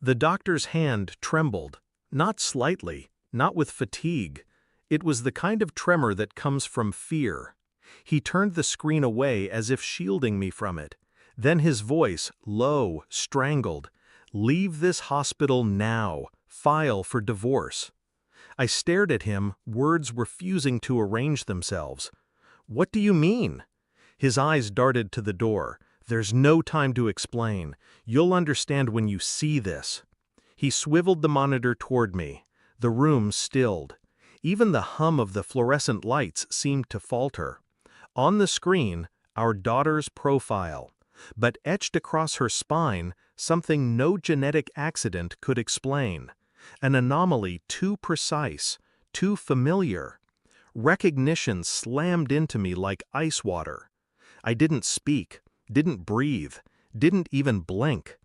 The doctor's hand trembled, not slightly, not with fatigue. It was the kind of tremor that comes from fear. He turned the screen away as if shielding me from it. Then his voice, low, strangled. "Leave this hospital now. File for divorce." I stared at him, words refusing to arrange themselves. "What do you mean?" His eyes darted to the door. "There's no time to explain. You'll understand when you see this." He swiveled the monitor toward me. The room stilled. Even the hum of the fluorescent lights seemed to falter. On the screen, our daughter's profile. But etched across her spine, something no genetic accident could explain. An anomaly too precise, too familiar. Recognition slammed into me like ice water. I didn't speak, didn't breathe, didn't even blink.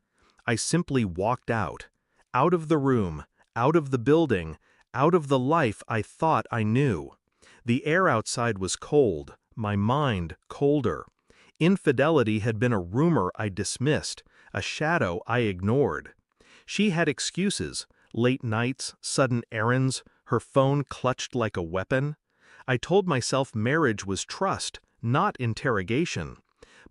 I simply walked out of the room, out of the building, out of the life I thought I knew. The air outside was cold, my mind colder. Infidelity had been a rumor I dismissed, a shadow I ignored. She had excuses, late nights, sudden errands, her phone clutched like a weapon. I told myself marriage was trust, not interrogation.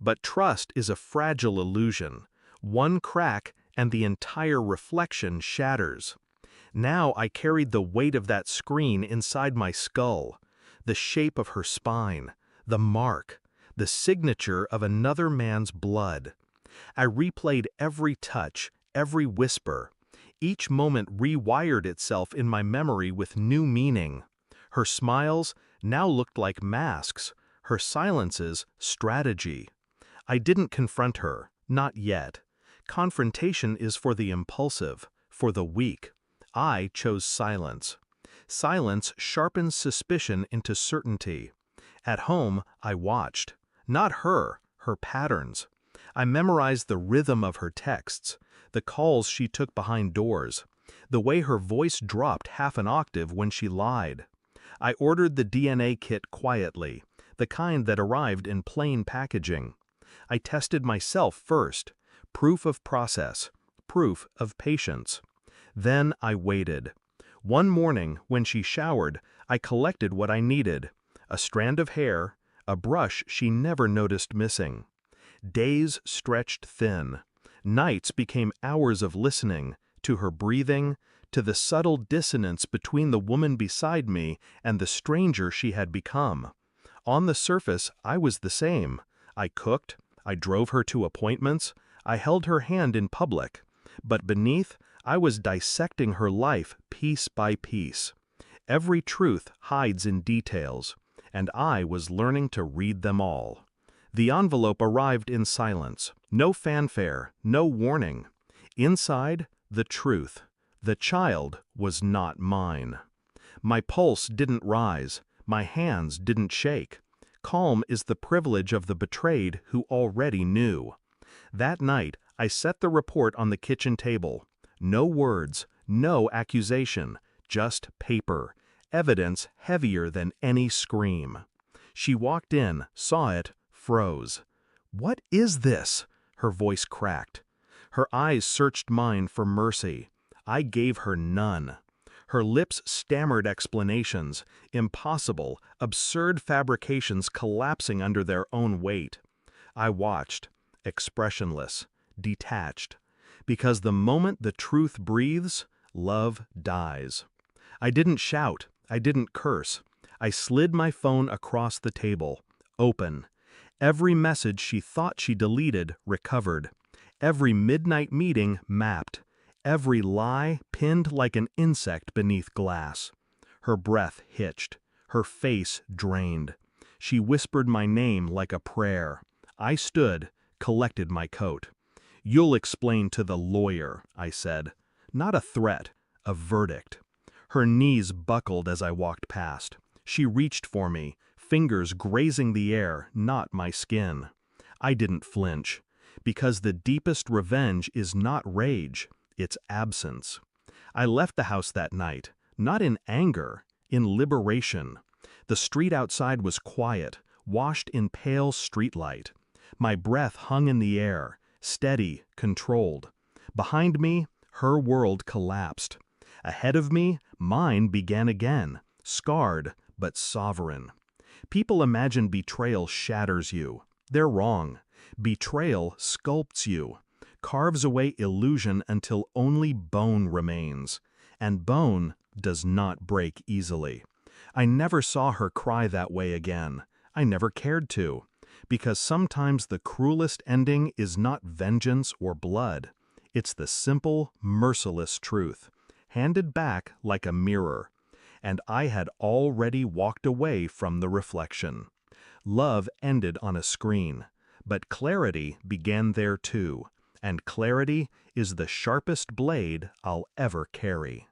But trust is a fragile illusion. One crack and the entire reflection shatters. Now I carried the weight of that screen inside my skull, the shape of her spine, the mark, the signature of another man's blood. I replayed every touch, every whisper. Each moment rewired itself in my memory with new meaning. Her smiles now looked like masks, her silences strategy. I didn't confront her, not yet. Confrontation is for the impulsive, for the weak. I chose silence. Silence sharpens suspicion into certainty. At home, I watched. Not her patterns. I memorized the rhythm of her texts, the calls she took behind doors, the way her voice dropped half an octave when she lied. I ordered the DNA kit quietly, the kind that arrived in plain packaging. I tested myself first, proof of process, proof of patience. Then I waited. One morning, when she showered, I collected what I needed: a strand of hair, a brush she never noticed missing. Days stretched thin. Nights became hours of listening, to her breathing, to the subtle dissonance between the woman beside me and the stranger she had become. On the surface, I was the same. I cooked, I drove her to appointments, I held her hand in public. But beneath, I was dissecting her life piece by piece. Every truth hides in details, and I was learning to read them all. The envelope arrived in silence, no fanfare, no warning. Inside, the truth. The child was not mine. My pulse didn't rise, my hands didn't shake. Calm is the privilege of the betrayed who already knew. That night, I set the report on the kitchen table. No words, no accusation, just paper, evidence heavier than any scream. She walked in, saw it, froze. "What is this?" Her voice cracked. Her eyes searched mine for mercy. I gave her none. Her lips stammered explanations, impossible, absurd fabrications collapsing under their own weight. I watched, expressionless, detached. Because the moment the truth breathes, love dies. I didn't shout, I didn't curse. I slid my phone across the table, open. Every message she thought she deleted recovered. Every midnight meeting mapped. Every lie pinned like an insect beneath glass. Her breath hitched. Her face drained. She whispered my name like a prayer. I stood, collected my coat. "You'll explain to the lawyer," I said. Not a threat, a verdict. Her knees buckled as I walked past. She reached for me, fingers grazing the air, not my skin. I didn't flinch, because the deepest revenge is not rage, it's absence. I left the house that night, not in anger, in liberation. The street outside was quiet, washed in pale streetlight. My breath hung in the air, steady, controlled. Behind me, Her world collapsed. Ahead of me, mine began again, scarred but sovereign. People imagine betrayal shatters you. They're wrong. Betrayal sculpts you, carves away illusion until only bone remains. And bone does not break easily. I never saw her cry that way again. I never cared to. Because sometimes the cruelest ending is not vengeance or blood. It's the simple, merciless truth, handed back like a mirror. And I had already walked away from the reflection. Love ended on a screen, but clarity began there too, and clarity is the sharpest blade I'll ever carry.